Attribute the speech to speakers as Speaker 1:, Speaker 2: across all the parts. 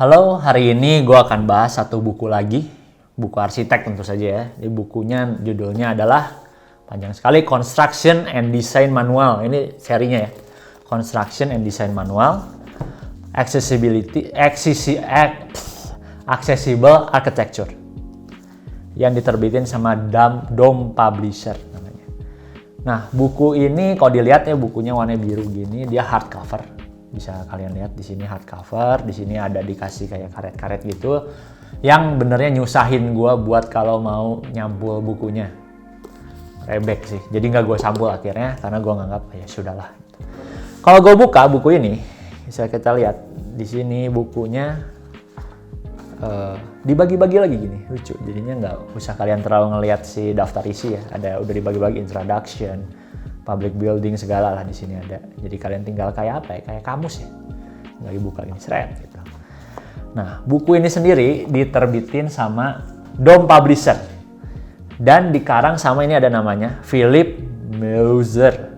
Speaker 1: Halo, hari ini gue akan bahas satu buku lagi, buku arsitek tentu saja ya. Jadi bukunya judulnya adalah panjang sekali, Construction and Design Manual. Ini serinya ya, Construction and Design Manual, Accessible Architecture, yang diterbitin sama Dom Publisher namanya. Nah, buku ini kalau dilihat ya bukunya warna biru gini, dia hardcover. Bisa kalian lihat di sini hardcover, di sini ada dikasih kayak karet-karet gitu, yang benernya nyusahin gue buat kalau mau nyampul bukunya. Rebek sih, jadi nggak gue sampul akhirnya karena gue nganggap ya sudahlah. Kalau gue buka buku ini, bisa kita lihat di sini bukunya dibagi-bagi lagi gini, lucu. Jadinya nggak usah kalian terlalu ngelihat si daftar isi ya, ada udah dibagi-bagi introduction, public building segala lah di sini ada. Jadi kalian tinggal kayak apa ya? Kayak kamus ya. Lagi buka ini seret gitu. Nah, buku ini sendiri diterbitin sama Dom Publisher. Dan dikarang sama ini ada namanya Philip Meuser.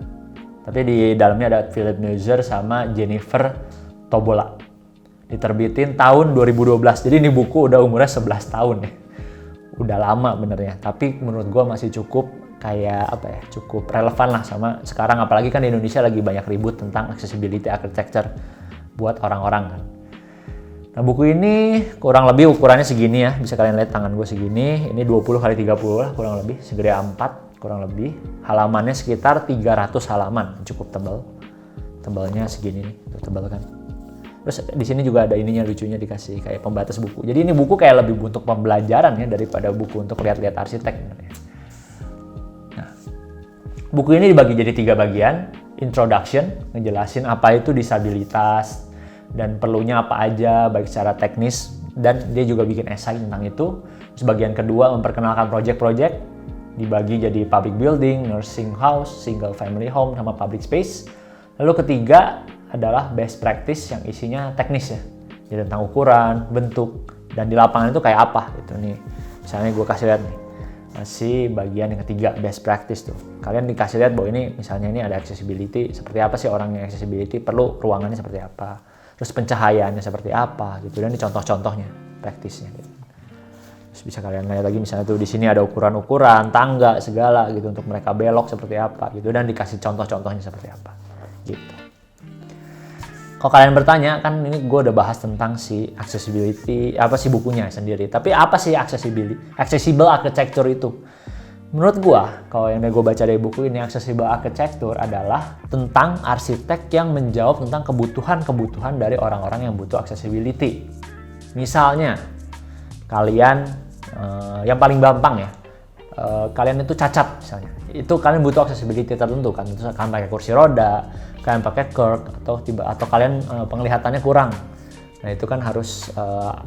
Speaker 1: Tapi di dalamnya ada Philip Meuser sama Jennifer Tobola. Diterbitin tahun 2012. Jadi ini buku udah umurnya 11 tahun ya. Udah lama benernya. Tapi menurut gua masih cukup kayak apa ya, cukup relevan lah sama sekarang, apalagi kan di Indonesia lagi banyak ribut tentang accessibility architecture buat orang-orang kan. Nah, buku ini kurang lebih ukurannya segini ya, bisa kalian lihat tangan gue segini, ini 20 x 30 lah kurang lebih, segede A4 kurang lebih. Halamannya sekitar 300 halaman, cukup tebal. Tebalnya segini nih, tebal kan. Terus di sini juga ada ininya, lucunya dikasih kayak pembatas buku. Jadi ini buku kayak lebih untuk pembelajaran ya daripada buku untuk lihat-lihat arsitek sebenarnya. Buku ini dibagi jadi 3 bagian. Introduction, ngejelasin apa itu disabilitas dan perlunya apa aja baik secara teknis, dan dia juga bikin esai tentang itu. Terus bagian kedua memperkenalkan project-project, dibagi jadi public building, nursing house, single family home, sama public space. Lalu ketiga adalah best practice yang isinya teknis ya. Jadi tentang ukuran, bentuk, dan di lapangan itu kayak apa gitu nih. Misalnya gue kasih lihat nih. Masih bagian yang ketiga, best practice tuh. Kalian dikasih lihat bahwa ini misalnya ini ada accessibility, seperti apa sih orang yang accessibility, perlu ruangannya seperti apa, terus pencahayaannya seperti apa gitu, dan ini contoh-contohnya, praktisnya gitu. Terus bisa kalian lihat lagi misalnya tuh di sini ada ukuran-ukuran, tangga segala gitu untuk mereka belok seperti apa gitu, dan dikasih contoh-contohnya seperti apa gitu. Kalau kalian bertanya, kan ini gue udah bahas tentang si accessibility, apa sih bukunya sendiri. Tapi apa sih accessible architecture itu? Menurut gue, kalau yang gue baca dari buku ini, accessible architecture adalah tentang arsitek yang menjawab tentang kebutuhan-kebutuhan dari orang-orang yang butuh accessibility. Misalnya, kalian, yang paling gampang ya, kalian itu cacat misalnya. Itu kalian butuh accessibility tertentu kan, tentu kalian pakai kursi roda, kalian pakai curb, atau kalian penglihatannya kurang. Nah itu kan harus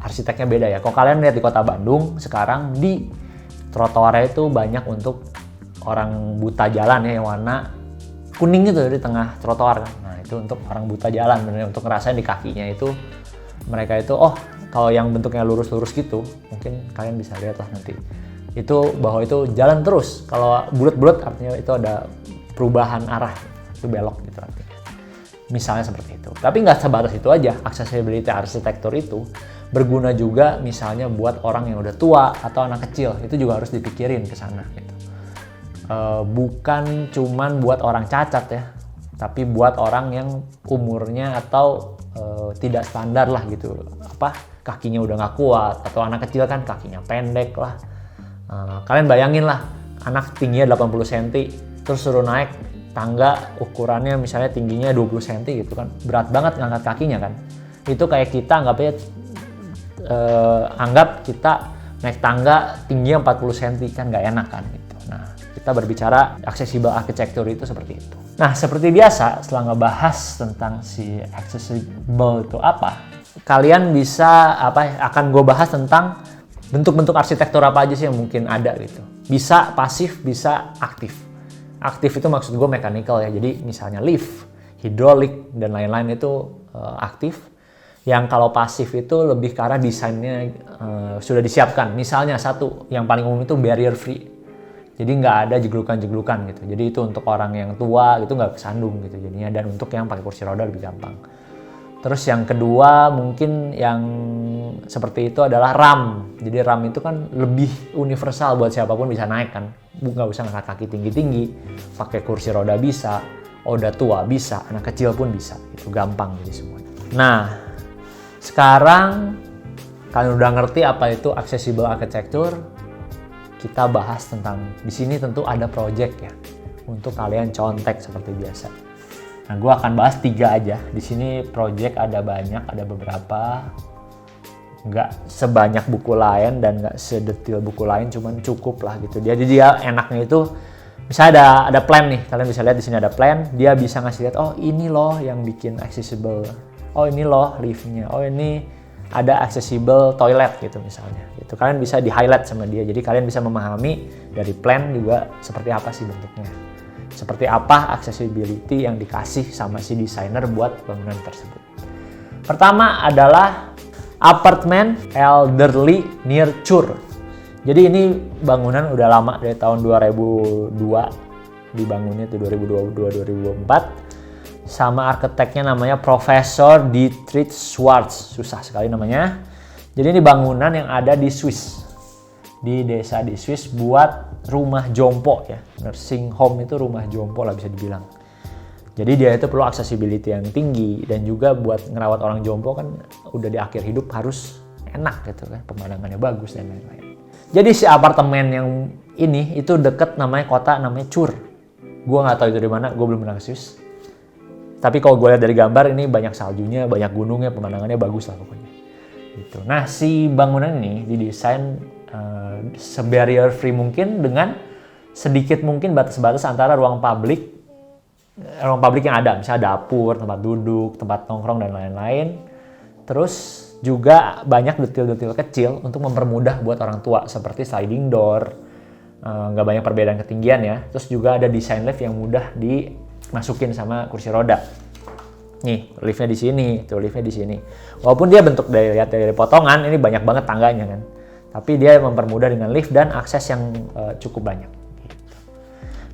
Speaker 1: arsiteknya beda ya. Kalau kalian lihat di Kota Bandung sekarang, di trotoarnya itu banyak untuk orang buta jalan ya, yang warna kuning gitu di tengah trotoar kan. Nah itu untuk orang buta jalan, bener, untuk ngerasain di kakinya itu mereka itu, oh kalau yang bentuknya lurus-lurus gitu, mungkin kalian bisa lihat lah nanti. Itu bahwa itu jalan terus. Kalau bulat-bulat artinya itu ada perubahan arah, itu belok gitu artinya. Misalnya seperti itu. Tapi nggak sebatas itu aja. Accessibility arsitektur itu berguna juga misalnya buat orang yang udah tua atau anak kecil. Itu juga harus dipikirin ke sana gitu. Bukan cuman buat orang cacat ya, tapi buat orang yang umurnya atau tidak standar lah gitu. Kakinya udah nggak kuat, atau anak kecil kan kakinya pendek lah. Kalian bayangin lah, anak tingginya 80 cm, terus suruh naik tangga ukurannya misalnya tingginya 20 cm gitu kan, berat banget ngangkat kakinya kan. Itu kayak kita anggap kita naik tangga tingginya 40 cm kan nggak enak kan gitu. Nah, kita berbicara accessible architecture itu seperti itu. Nah, seperti biasa setelah ngebahas tentang si accessible itu apa, kalian bisa akan gue bahas tentang bentuk-bentuk arsitektur apa aja sih yang mungkin ada gitu. Bisa pasif, bisa aktif. Aktif itu maksud gue mechanical ya. Jadi misalnya lift, hidrolik, dan lain-lain itu aktif. Yang kalau pasif itu lebih ke arah desainnya sudah disiapkan. Misalnya satu, yang paling umum itu barrier free. Jadi nggak ada jeglukan-jeglukan gitu. Jadi itu untuk orang yang tua gitu nggak kesandung gitu jadinya. Dan untuk yang pakai kursi roda lebih gampang. Terus yang kedua mungkin yang seperti itu adalah RAM. Jadi RAM itu kan lebih universal buat siapapun bisa naik kan. Nggak usah ngangkat kaki tinggi-tinggi, pakai kursi roda bisa, udah tua bisa, anak kecil pun bisa. Itu gampang jadi semuanya. Nah, sekarang kalian udah ngerti apa itu accessible architecture. Kita bahas tentang, di sini tentu ada project ya, untuk kalian contek seperti biasa. Nah, gue akan bahas 3 aja. Di sini project ada banyak, ada beberapa. Nggak sebanyak buku lain dan nggak sedetil buku lain, cuman cukup lah gitu. Jadi dia enaknya itu, misalnya ada plan nih, kalian bisa lihat di sini ada plan. Dia bisa ngasih lihat, oh ini loh yang bikin accessible. Oh ini loh liftnya. Oh ini ada accessible toilet gitu misalnya. Itu kalian bisa di highlight sama dia. Jadi kalian bisa memahami dari plan juga seperti apa sih bentuknya. Seperti apa accessibility yang dikasih sama si desainer buat bangunan tersebut. Pertama adalah apartemen elderly near Chur. Jadi ini bangunan udah lama dari tahun 2002 dibangunnya itu 2022-2024 sama arsiteknya namanya Profesor Dietrich Schwartz. Susah sekali namanya. Jadi ini bangunan yang ada di Swiss. Di desa di Swiss buat rumah jompo ya. Nursing home itu rumah jompo lah bisa dibilang. Jadi dia itu perlu accessibility yang tinggi dan juga buat ngerawat orang jompo kan udah di akhir hidup harus enak gitu kan, pemandangannya bagus dan lain-lain. Jadi si apartemen yang ini itu deket namanya kota namanya Chur. Gua nggak tahu itu di mana, gue belum pernah ke Swiss. Tapi kalau gue lihat dari gambar ini banyak saljunya, banyak gunungnya, pemandangannya bagus lah pokoknya. Gitu. Nah si bangunan ini didesain se-barrier free mungkin dengan sedikit mungkin batas-batas antara ruang publik yang ada, misalnya dapur, tempat duduk, tempat nongkrong dan lain-lain. Terus juga banyak detil-detil kecil untuk mempermudah buat orang tua seperti sliding door, nggak banyak perbedaan ketinggian ya. Terus juga ada desain lift yang mudah dimasukin sama kursi roda. Nih liftnya di sini, tuh liftnya di sini. Walaupun dia bentuk dari potongan, ini banyak banget tangganya kan. Tapi dia mempermudah dengan lift dan akses yang cukup banyak. Gitu.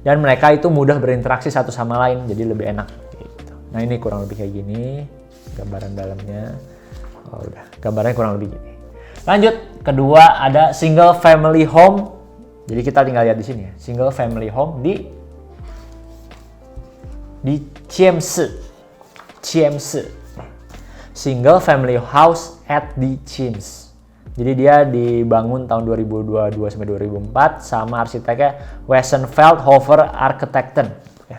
Speaker 1: Dan mereka itu mudah berinteraksi satu sama lain, jadi lebih enak. Gitu. Nah ini kurang lebih kayak gini, gambaran dalamnya. Oh udah, gambarnya kurang lebih gini. Lanjut, kedua ada single family home. Jadi kita tinggal lihat di sini ya, single family home di Chiemsi. Single family house at the Chiemsi. Jadi dia dibangun tahun 2022 sampai 2004 sama arsiteknya Wesenfeld-Hofer Architekten. Ya.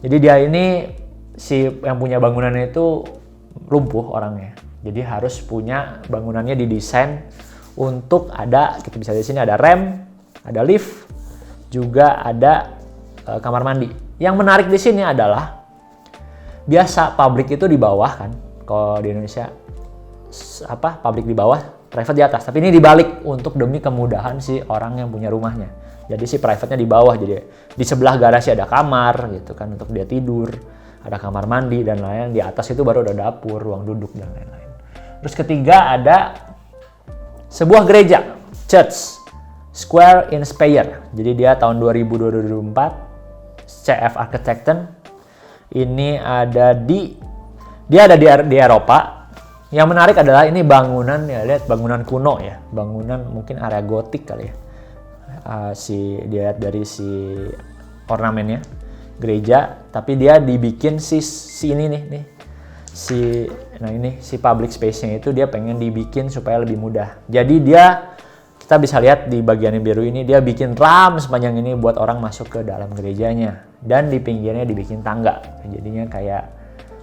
Speaker 1: Jadi dia ini si yang punya bangunannya itu lumpuh orangnya. Jadi harus punya bangunannya didesain untuk ada, kita bisa di sini ada rem, ada lift, juga ada kamar mandi. Yang menarik di sini adalah biasa pabrik itu di bawah kan. Kalau di Indonesia pabrik di bawah, private di atas, tapi ini dibalik untuk demi kemudahan si orang yang punya rumahnya. Jadi si private-nya di bawah, jadi di sebelah garasi ada kamar gitu kan untuk dia tidur, ada kamar mandi dan lain-lain. Di atas itu baru ada dapur, ruang duduk dan lain-lain. Terus ketiga ada sebuah gereja, church, Square in Speyer. Jadi dia tahun 2002-2004, CF Architekten. Ini ada di Eropa. Yang menarik adalah ini bangunan ya, lihat bangunan kuno ya, bangunan mungkin area gotik kali ya. Dia lihat dari si ornamennya gereja, tapi dia dibikin si ini nih si public space-nya itu dia pengen dibikin supaya lebih mudah. Jadi kita bisa lihat di bagian yang biru ini dia bikin ram sepanjang ini buat orang masuk ke dalam gerejanya dan di pinggirnya dibikin tangga. Jadinya kayak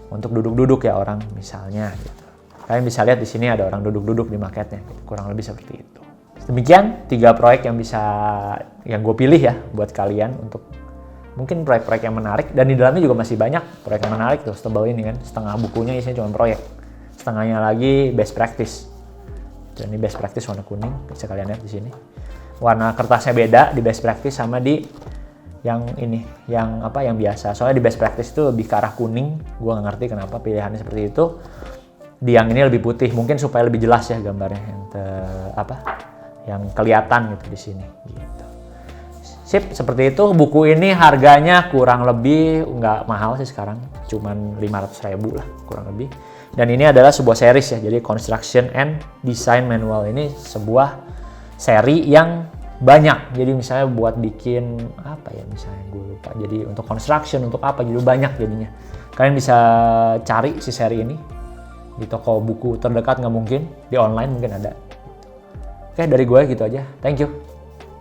Speaker 1: untuk duduk-duduk ya orang misalnya gitu. Kalian bisa lihat di sini ada orang duduk-duduk di maketnya, kurang lebih seperti itu. Demikian 3 proyek yang gue pilih ya buat kalian untuk mungkin proyek-proyek yang menarik, dan di dalamnya juga masih banyak proyek yang menarik tuh, setebal ini kan, setengah bukunya isinya cuma proyek, setengahnya lagi best practice. Dan ini best practice warna kuning, bisa kalian lihat di sini. Warna kertasnya beda di best practice sama di yang ini, yang biasa. Soalnya di best practice itu lebih ke arah kuning, gue nggak ngerti kenapa pilihannya seperti itu. Di yang ini lebih putih, mungkin supaya lebih jelas ya gambarnya yang kelihatan gitu di sini gitu. Sip, seperti itu. Buku ini harganya kurang lebih nggak mahal sih sekarang, cuman 500.000 lah kurang lebih. Dan ini adalah sebuah series ya, jadi Construction and Design Manual ini sebuah seri yang banyak. Jadi misalnya buat bikin apa ya, misalnya gue lupa. Jadi untuk construction, untuk apa, jadi banyak jadinya. Kalian bisa cari si seri ini di toko buku terdekat, nggak mungkin, di online mungkin ada. Oke, dari gue gitu aja. Thank you.